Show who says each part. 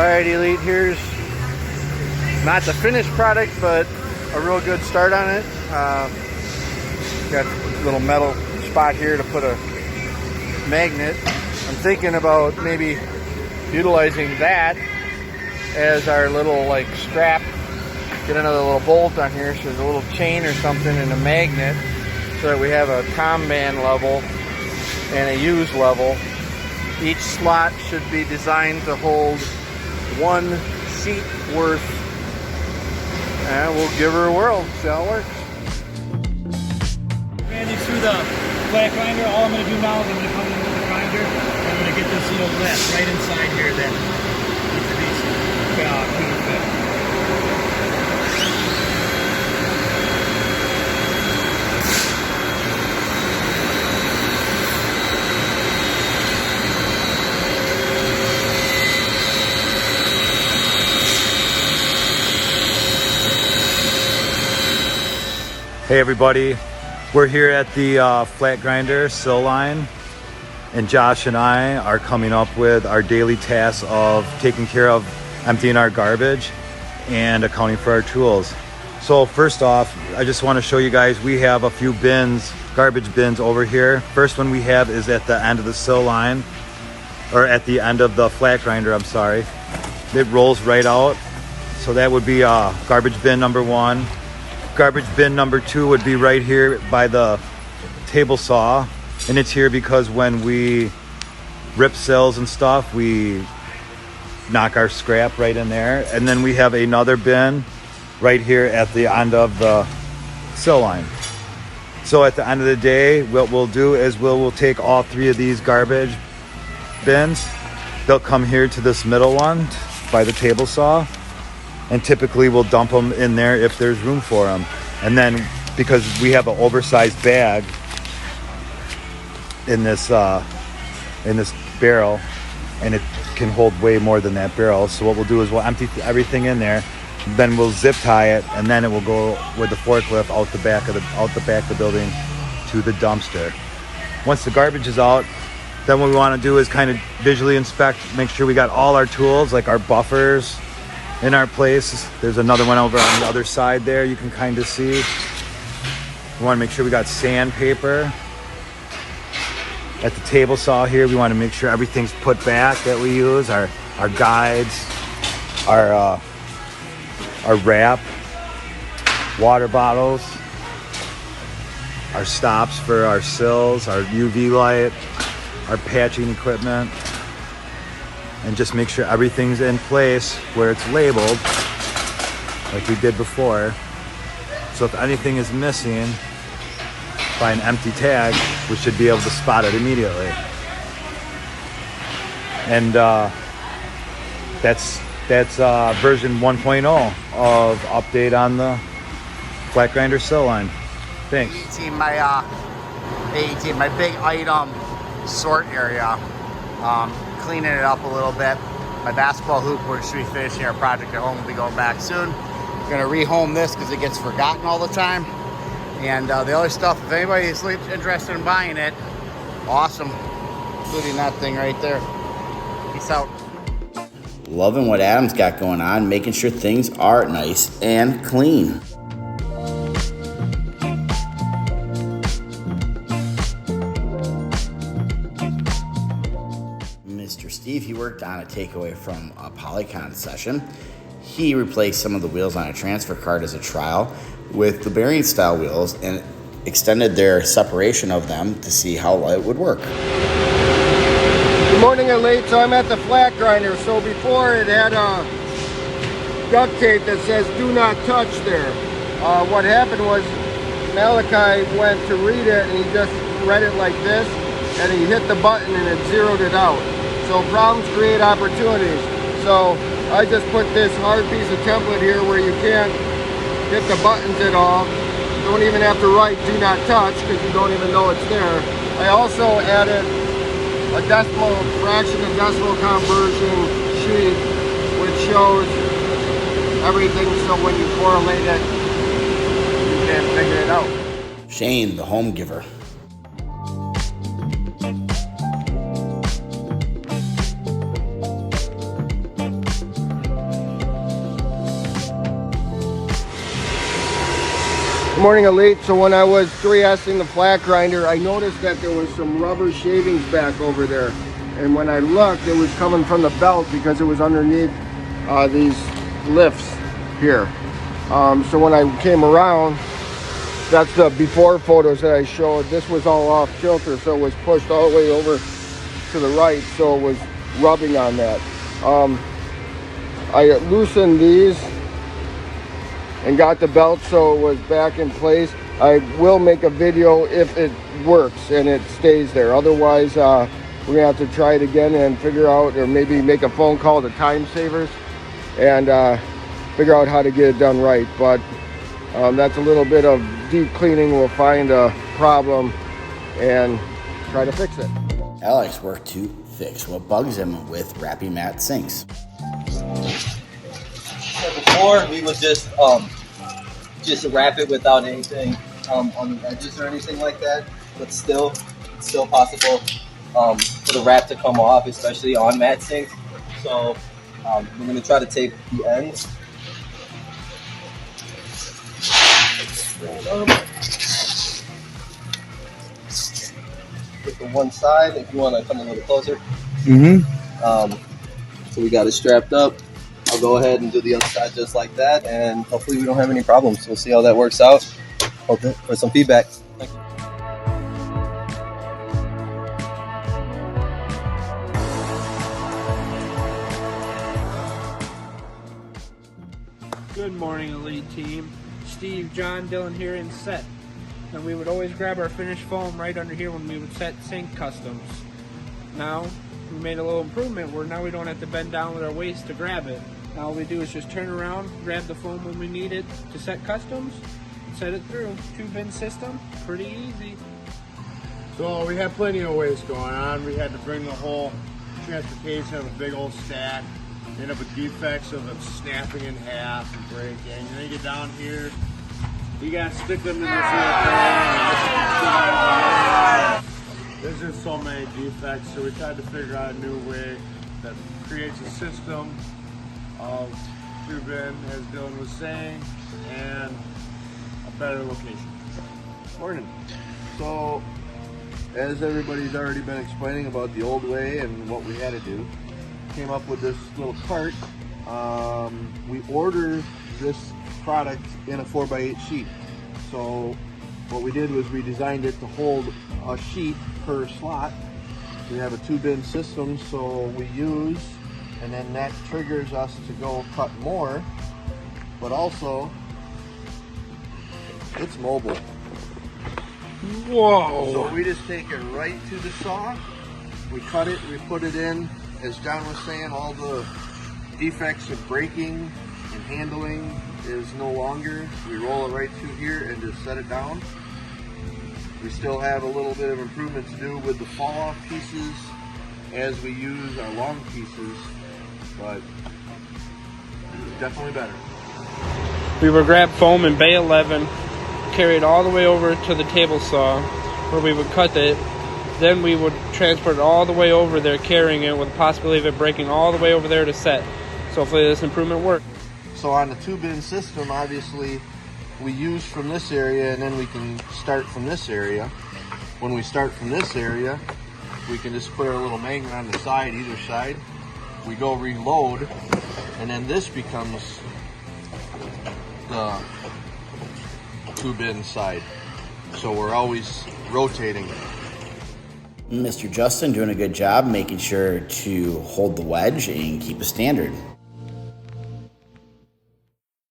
Speaker 1: Alright, Elite, here's not the finished product, but a real good start on it. Got a little metal spot here to put a magnet. I'm thinking about maybe utilizing that as our little like strap. Get another little bolt on here, so there's a little chain or something and a magnet, so that we have a tom band level and a use level. Each slot should be designed to hold one sheet worth, and we'll give her a whirl, see how it works.
Speaker 2: Randy, through the flat grinder, all I'm going to do now is I'm going to come in with the grinder and I'm going to get this little lip right inside here that needs to be clean fit.
Speaker 3: Hey everybody, we're here at the flat grinder sill line, and Josh and I are coming up with our daily task of taking care of emptying our garbage and accounting for our tools. So first off, I just want to show you guys, we have a few bins, garbage bins over here. First one we have is at the end of the sill line, or at the end of the flat grinder, I'm sorry. It rolls right out. So that would be garbage bin number 1. Garbage bin number 2 would be right here by the table saw, and it's here because when we rip sills and stuff, we knock our scrap right in there. And then we have another bin right here at the end of the sill line. So at the end of the day, what we'll do is we'll take all 3 of these garbage bins. They'll come here to this middle one by the table saw, and typically we'll dump them in there if there's room for them. And then because we have an oversized bag in this barrel, and it can hold way more than that barrel, so what we'll do is we'll empty everything in there, then we'll zip tie it, and then it will go with the forklift out the back of the building to the dumpster. Once the garbage is out, then what we want to do is kind of visually inspect, make sure we got all our tools, like our buffers, in our place. There's another one over on the other side there, you can kind of see. We want to make sure we got sandpaper. At the table saw here, we want to make sure everything's put back that we use, our guides, our wrap, water bottles, our stops for our sills, our UV light, our patching equipment, and just make sure everything's in place where it's labeled like we did before. So if anything is missing by an empty tag, we should be able to spot it immediately. And that's version 1.0 of update on the flat grinder sill line. Thanks.
Speaker 4: My big item sort area. Cleaning it up a little bit. My basketball hoop, we're just finishing our project at home. We'll be going back soon. We're gonna rehome this because it gets forgotten all the time. And the other stuff, if anybody is interested in buying it, awesome, including that thing right there. Peace out.
Speaker 5: Loving what Adam's got going on, making sure things are nice and clean. Mr. Steve, he worked on a takeaway from a Polycon session. He replaced some of the wheels on a transfer cart as a trial with the bearing style wheels and extended their separation of them to see how it would work.
Speaker 6: Good morning, Elite. So I'm at the flat grinder. So before it had a duct tape that says do not touch there. What happened was Malachi went to read it and he just read it like this, and he hit the button and it zeroed it out. So problems create opportunities. So I just put this hard piece of template here where you can't hit the buttons at all. You don't even have to write do not touch because you don't even know it's there. I also added a decimal fraction to decimal conversion sheet which shows everything, so when you correlate it you can figure it out.
Speaker 5: Shane, the home giver.
Speaker 6: Good morning, Elite. So when I was 3S'ing the flat grinder, I noticed that there was some rubber shavings back over there. And when I looked, it was coming from the belt because it was underneath these lifts here. So when I came around, that's the before photos that I showed. This was all off kilter, so it was pushed all the way over to the right, so it was rubbing on that. I loosened these and got the belt so it was back in place. I will make a video if it works and it stays there. Otherwise, we're gonna have to try it again and figure out, or maybe make a phone call to Time Savers and figure out how to get it done right. But that's a little bit of deep cleaning. We'll find a problem and try to fix it.
Speaker 5: Alex worked to fix what bugs him with Rappy Matte sinks.
Speaker 7: Before we would just wrap it without anything on the edges or anything like that, but still, it's still possible for the wrap to come off, especially on matte sinks. So we're going to try to tape the ends. With the one side, if you want to come a little closer. So we got it strapped up. I'll go ahead and do the other side just like that, and hopefully we don't have any problems. We'll see how that works out. Hope for some feedback. Thank you.
Speaker 8: Good morning, Elite Team. Steve, John, Dylan here in set. And we would always grab our finished foam right under here when we would set sink customs. Now, we made a little improvement where now we don't have to bend down with our waist to grab it. Now all we do is just turn around, grab the foam when we need it to set customs, set it through. 2-bin system, pretty easy.
Speaker 6: So we had plenty of waste going on. We had to bring the whole transportation of a big old stack. End up with defects of them snapping in half and breaking. And then you get down here, you gotta stick them in this little thing. There's just so many defects, so we tried to figure out a new way that creates a system of 2-bin, as Dylan was saying, and a better location.
Speaker 1: Morning. So, as everybody's already been explaining about the old way and what we had to do, came up with this little cart. We ordered this product in a 4x8 sheet. So what we did was we designed it to hold a sheet per slot. We have a 2-bin system, so we use, and then that triggers us to go cut more, but also it's mobile.
Speaker 8: Whoa!
Speaker 1: So we just take it right to the saw, we cut it, we put it in. As John was saying, all the defects of braking and handling is no longer. We roll it right through here and just set it down. We still have a little bit of improvement to do with the fall off pieces as we use our long pieces, but it's definitely better.
Speaker 8: We would grab foam in Bay 11, carry it all the way over to the table saw where we would cut it. Then we would transport it all the way over there, carrying it with the possibility of it breaking all the way over there to set. So hopefully this improvement worked.
Speaker 1: So on the 2-bin system, obviously, we use from this area and then we can start from this area. When we start from this area, we can just put our little magnet on the side, either side. We go reload, and then this becomes the 2-bin side. So we're always rotating.
Speaker 5: Mr. Justin doing a good job making sure to hold the wedge and keep a standard.